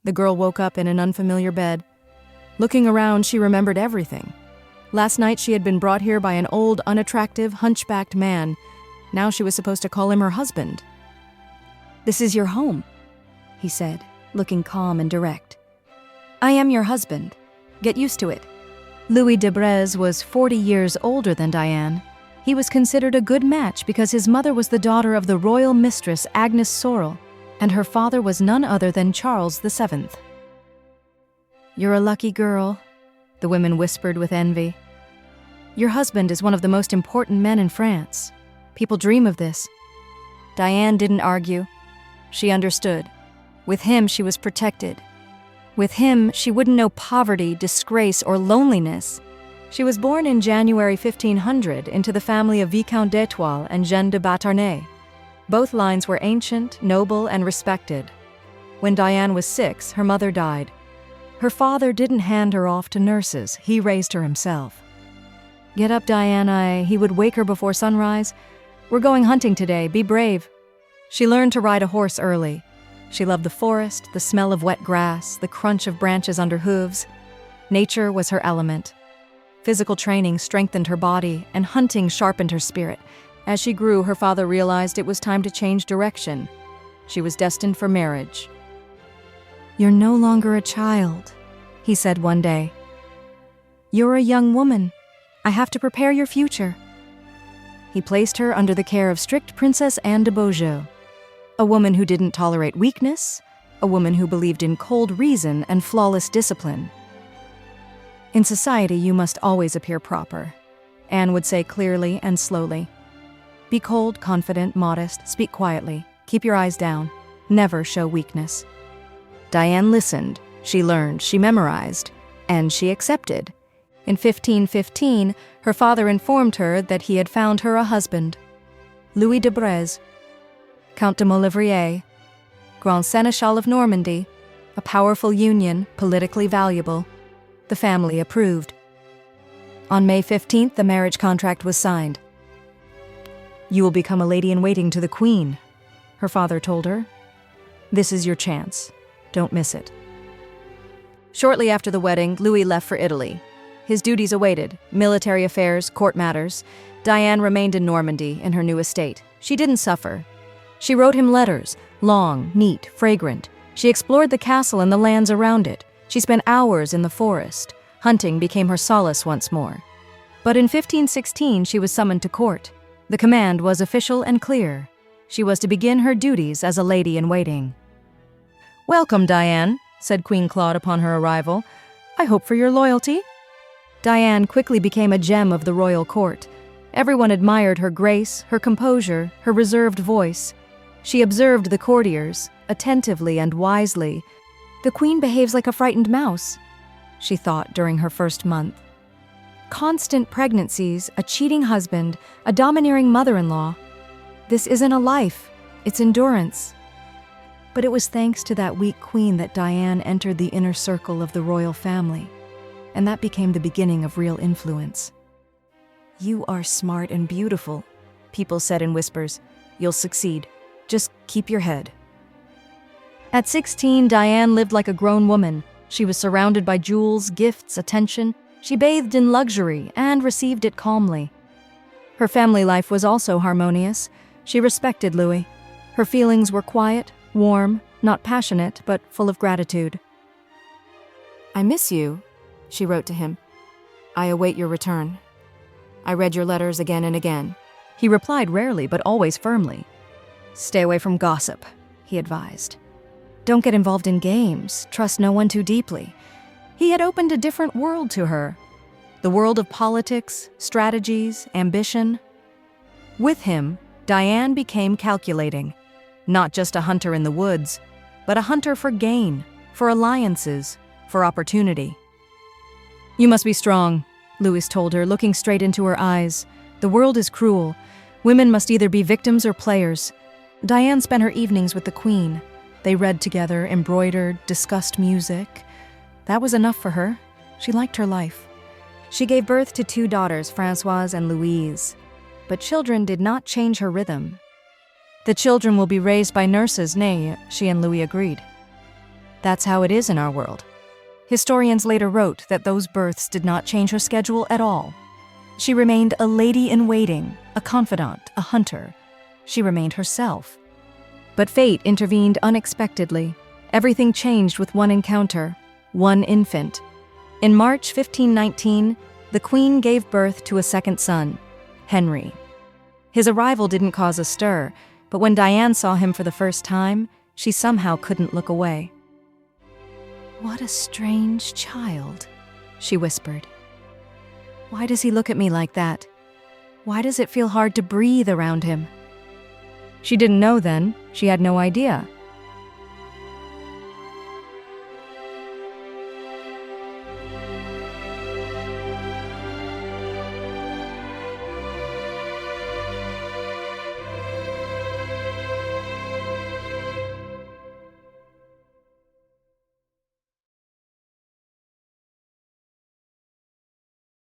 The girl woke up in an unfamiliar bed. Looking around, she remembered everything. Last night she had been brought here by an old, unattractive, hunchbacked man. Now she was supposed to call him her husband. "This is your home," he said, looking calm and direct. "I am your husband. Get used to it." Louis de Breze was 40 years older than Diane. He was considered a good match because his mother was the daughter of the royal mistress Agnes Sorel, and her father was none other than Charles VII. "You're a lucky girl," the women whispered with envy. "Your husband is one of the most important men in France. People dream of this." Diane didn't argue. She understood. With him, she was protected. With him, she wouldn't know poverty, disgrace, or loneliness. She was born in January 1500 into the family of Viscount d'Étoile and Jeanne de Beauharnais. Both lines were ancient, noble, and respected. When Diane was 6, her mother died. Her father didn't hand her off to nurses. He raised her himself. "Get up, Diane," he would wake her before sunrise. "We're going hunting today. Be brave." She learned to ride a horse early. She loved the forest, the smell of wet grass, the crunch of branches under hooves. Nature was her element. Physical training strengthened her body, and hunting sharpened her spirit. As she grew, her father realized it was time to change direction. She was destined for marriage. "You're no longer a child," he said one day. "You're a young woman. I have to prepare your future." He placed her under the care of strict Princess Anne de Beaujeu, a woman who didn't tolerate weakness, a woman who believed in cold reason and flawless discipline. "In society, you must always appear proper," Anne would say clearly and slowly. "Be cold, confident, modest, speak quietly, keep your eyes down, never show weakness." Diane listened, she learned, she memorized, and she accepted. In 1515, her father informed her that he had found her a husband, Louis de Breze, Count de Maulevrier, Grand Seneschal of Normandy, a powerful union, politically valuable. The family approved. On May 15th, the marriage contract was signed. "You will become a lady-in-waiting to the Queen," her father told her. "This is your chance. Don't miss it." Shortly after the wedding, Louis left for Italy. His duties awaited, military affairs, court matters. Diane remained in Normandy, in her new estate. She didn't suffer. She wrote him letters, long, neat, fragrant. She explored the castle and the lands around it. She spent hours in the forest. Hunting became her solace once more. But in 1516, she was summoned to court. The command was official and clear. She was to begin her duties as a lady-in-waiting. "Welcome, Diane," said Queen Claude upon her arrival. "I hope for your loyalty." Diane quickly became a gem of the royal court. Everyone admired her grace, her composure, her reserved voice. She observed the courtiers, attentively and wisely. "The queen behaves like a frightened mouse," she thought during her first month. Constant pregnancies, a cheating husband, a domineering mother-in-law. This isn't a life, it's endurance. But it was thanks to that weak queen that Diane entered the inner circle of the royal family, and that became the beginning of real influence. "You are smart and beautiful," people said in whispers. "You'll succeed. Just keep your head." At 16, Diane lived like a grown woman. She was surrounded by jewels, gifts, attention. She bathed in luxury and received it calmly. Her family life was also harmonious. She respected Louis. Her feelings were quiet, warm, not passionate, but full of gratitude. "I miss you," she wrote to him. "I await your return. I read your letters again and again." He replied rarely, but always firmly. "Stay away from gossip," he advised. "Don't get involved in games. Trust no one too deeply." He had opened a different world to her. The world of politics, strategies, ambition. With him, Diane became calculating. Not just a hunter in the woods, but a hunter for gain, for alliances, for opportunity. "You must be strong," Louis told her, looking straight into her eyes. "The world is cruel. Women must either be victims or players." Diane spent her evenings with the Queen. They read together, embroidered, discussed music. That was enough for her. She liked her life. She gave birth to 2 daughters, Françoise and Louise. But children did not change her rhythm. "The children will be raised by nurses," nay, she and Louis agreed. That's how it is in our world. Historians later wrote that those births did not change her schedule at all. She remained a lady-in-waiting, a confidant, a hunter. She remained herself. But fate intervened unexpectedly. Everything changed with one encounter, one infant. In March 1519, the Queen gave birth to a second son, Henry. His arrival didn't cause a stir, but when Diane saw him for the first time, she somehow couldn't look away. "What a strange child," she whispered. "Why does he look at me like that? Why does it feel hard to breathe around him?" She didn't know then, she had no idea.